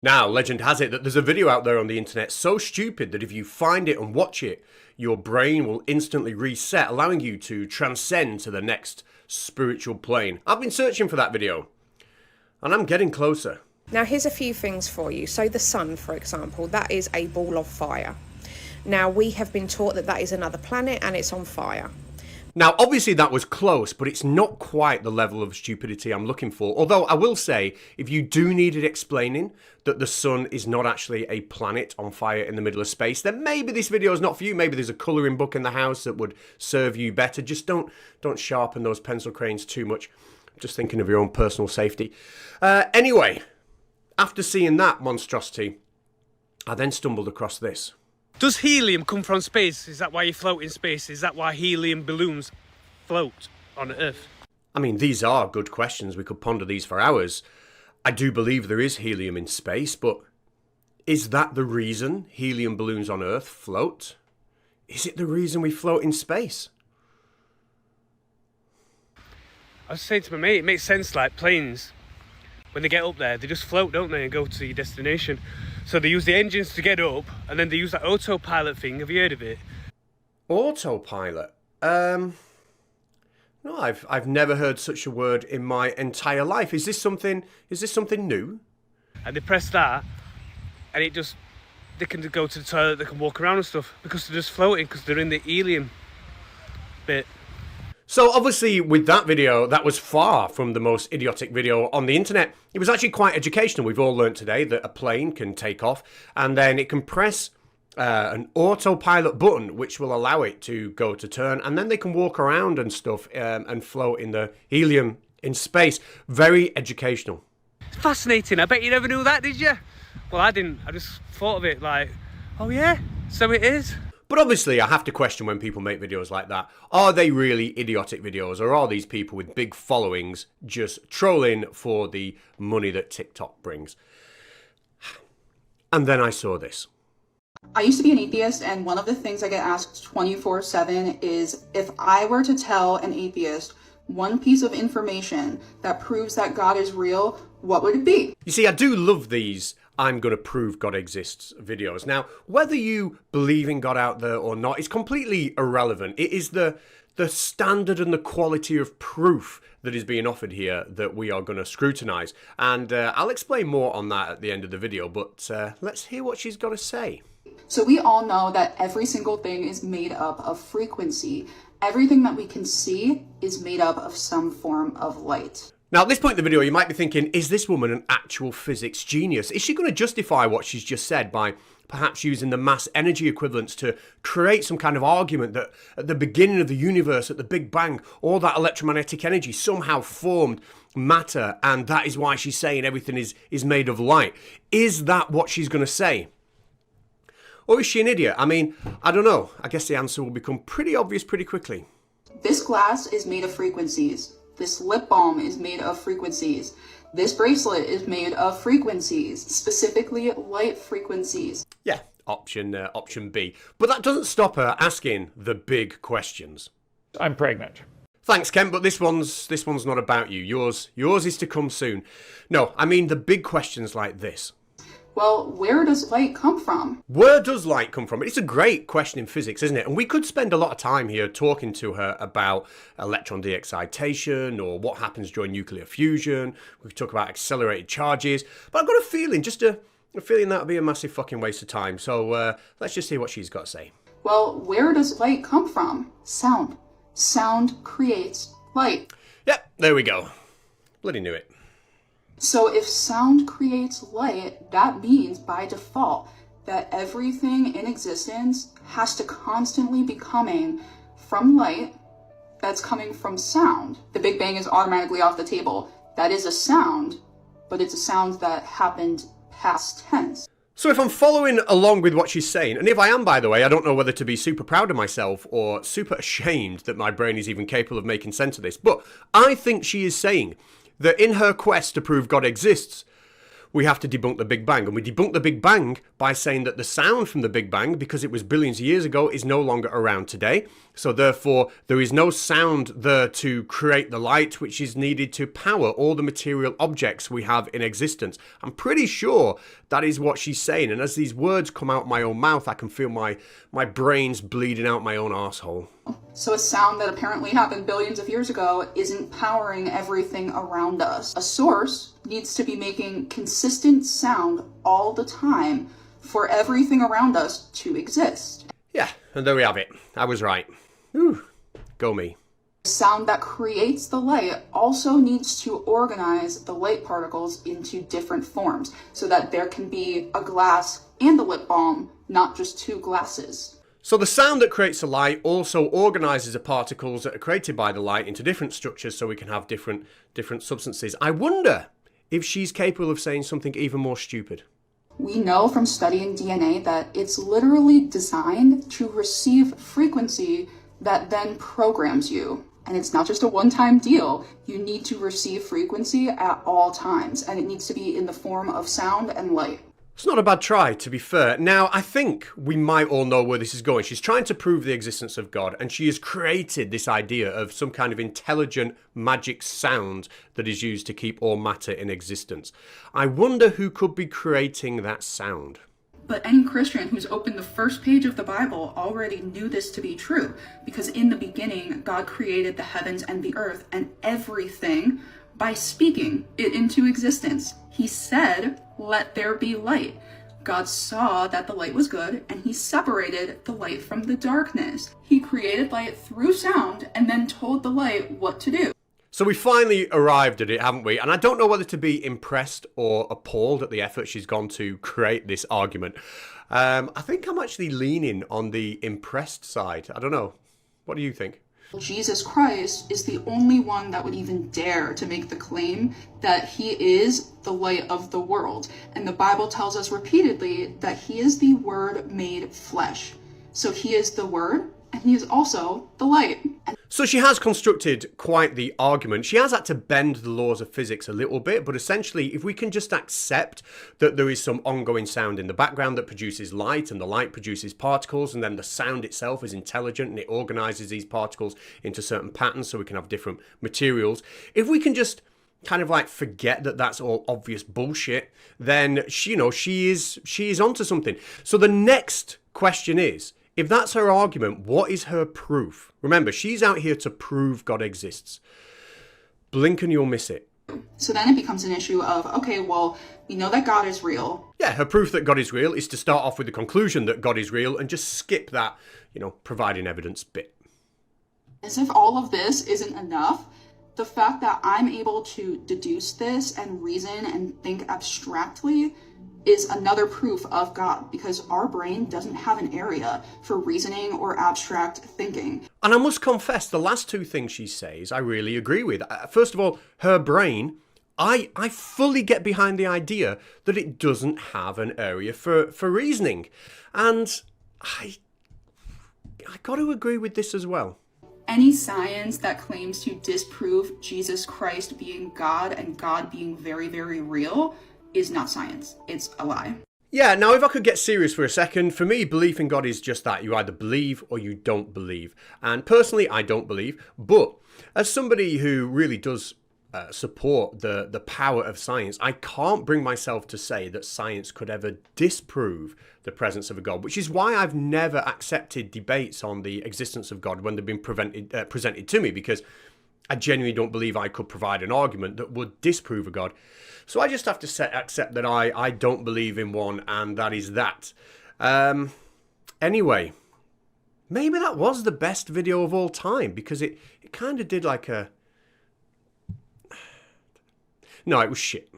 Now, legend has it that there's a video out there on the internet so stupid that if you find it and watch it, your brain will instantly reset, allowing you to transcend to the next spiritual plane. I've been searching for that video, and I'm getting closer. Now, here's a few things for you. So the sun, for example, that is a ball of fire. Now, we have been taught that that is another planet and it's on fire. Now, obviously that was close, but it's not quite the level of stupidity I'm looking for. Although I will say, if you do need it explaining that the sun is not actually a planet on fire in the middle of space, then maybe this video is not for you. Maybe there's a colouring book in the house that would serve you better. Just don't sharpen those pencil crayons too much. Just thinking of your own personal safety. Anyway, after seeing that monstrosity, I then stumbled across this. Does helium come from space? Is that why you float in space? Is that why helium balloons float on Earth? I mean, these are good questions. We could ponder these for hours. I do believe there is helium in space, but is that the reason helium balloons on Earth float? Is it the reason we float in space? I was saying to my mate, it makes sense, like planes, when they get up there, they just float, don't they, and go to your destination. So they use the engines to get up, and then they use that autopilot thing. Have you heard of it? Autopilot? No, I've never heard such a word in my entire life. Is this something new? And they press that, and they can go to the toilet, they can walk around and stuff, because they're just floating, because they're in the helium bit. So obviously with that video, that was far from the most idiotic video on the internet. It was actually quite educational. We've all learned today that a plane can take off and then it can press an autopilot button which will allow it to go to turn, and then they can walk around and stuff and float in the helium in space. Very educational. It's fascinating. I bet you never knew that, did you? Well, I didn't. I just thought of it like, oh yeah, so it is. But obviously, I have to question when people make videos like that. Are they really idiotic videos, or are these people with big followings just trolling for the money that TikTok brings? And then I saw this. I used to be an atheist, and one of the things I get asked 24/7 is if I were to tell an atheist one piece of information that proves that God is real, what would it be? You see, I do love these I'm going to prove God exists videos. Now, whether you believe in God out there or not is completely irrelevant. It is the standard and the quality of proof that is being offered here that we are going to scrutinize. And I'll explain more on that at the end of the video, but let's hear what she's got to say. So we all know that every single thing is made up of frequency. Everything that we can see is made up of some form of light. Now, at this point in the video, you might be thinking, is this woman an actual physics genius? Is she going to justify what she's just said by perhaps using the mass energy equivalents to create some kind of argument that at the beginning of the universe, at the Big Bang, all that electromagnetic energy somehow formed matter, and that is why she's saying everything is made of light? Is that what she's going to say? Or is she an idiot? I mean, I don't know. I guess the answer will become pretty obvious pretty quickly. This glass is made of frequencies. This lip balm is made of frequencies. This bracelet is made of frequencies, specifically light frequencies. Yeah, option B. But that doesn't stop her asking the big questions. I'm pregnant. Thanks, Ken, but this one's not about you. Yours is to come soon. No, I mean the big questions like this. Well, where does light come from? Where does light come from? It's a great question in physics, isn't it? And we could spend a lot of time here talking to her about electron de-excitation or what happens during nuclear fusion. We could talk about accelerated charges. But I've got a feeling, a feeling that would be a massive fucking waste of time. So let's just hear what she's got to say. Well, where does light come from? Sound. Sound creates light. Yep, there we go. Bloody knew it. So if sound creates light, that means by default that everything in existence has to constantly be coming from light that's coming from sound. The Big Bang is automatically off the table. That is a sound, but it's a sound that happened past tense. So if I'm following along with what she's saying, and if I am, by the way, I don't know whether to be super proud of myself or super ashamed that my brain is even capable of making sense of this, but I think she is saying that in her quest to prove God exists, we have to debunk the Big Bang. And we debunk the Big Bang by saying that the sound from the Big Bang, because it was billions of years ago, is no longer around today. So therefore, there is no sound there to create the light which is needed to power all the material objects we have in existence. I'm pretty sure That is what she's saying. And as these words come out my own mouth, I can feel my brains bleeding out my own arsehole. So a sound that apparently happened billions of years ago isn't powering everything around us. A source needs to be making consistent sound all the time for everything around us to exist. Yeah, and there we have it. I was right. Whew, go me. The sound that creates the light also needs to organize the light particles into different forms so that there can be a glass and a lip balm, not just two glasses. So the sound that creates the light also organizes the particles that are created by the light into different structures so we can have different substances. I wonder if she's capable of saying something even more stupid. We know from studying DNA that it's literally designed to receive frequency that then programs you. And it's not just a one-time deal. You need to receive frequency at all times, and it needs to be in the form of sound and light. It's not a bad try, to be fair. Now, I think we might all know where this is going. She's trying to prove the existence of God, and she has created this idea of some kind of intelligent magic sound that is used to keep all matter in existence. I wonder who could be creating that sound. But any Christian who's opened the first page of the Bible already knew this to be true, because in the beginning, God created the heavens and the earth and everything by speaking it into existence. He said, "Let there be light." God saw that the light was good, and he separated the light from the darkness. He created light through sound and then told the light what to do. So we finally arrived at it, haven't we? And I don't know whether to be impressed or appalled at the effort she's gone to create this argument. I think I'm actually leaning on the impressed side. I don't know. What do you think? Jesus Christ is the only one that would even dare to make the claim that he is the light of the world. And the Bible tells us repeatedly that he is the Word made flesh. So he is the Word, and he is also the light. So she has constructed quite the argument. She has had to bend the laws of physics a little bit, but essentially, if we can just accept that there is some ongoing sound in the background that produces light, and the light produces particles, and then the sound itself is intelligent and it organizes these particles into certain patterns so we can have different materials. If we can just kind of like forget that that's all obvious bullshit, then she is onto something. So the next question is, if that's her argument, what is her proof? Remember, she's out here to prove God exists. Blink and you'll miss it. So then it becomes an issue of, okay, well, we know that God is real. Yeah, her proof that God is real is to start off with the conclusion that God is real and just skip that, providing evidence bit. As if all of this isn't enough, the fact that I'm able to deduce this and reason and think abstractly is another proof of God, because our brain doesn't have an area for reasoning or abstract thinking. And I must confess, the last two things she says, I really agree with. First of all, her brain, I fully get behind the idea that it doesn't have an area for reasoning. And I got to agree with this as well. Any science that claims to disprove Jesus Christ being God and God being very, very real is not science. It's a lie. Yeah, now if I could get serious for a second, for me, belief in God is just that. You either believe or you don't believe. And personally, I don't believe. But as somebody who really does support the power of science, I can't bring myself to say that science could ever disprove the presence of a God, which is why I've never accepted debates on the existence of God when they've been presented to me, because I genuinely don't believe I could provide an argument that would disprove a God. So I just have to accept that I don't believe in one, and that is that. Anyway, maybe that was the best video of all time, because it kind of did like a... No, it was shit.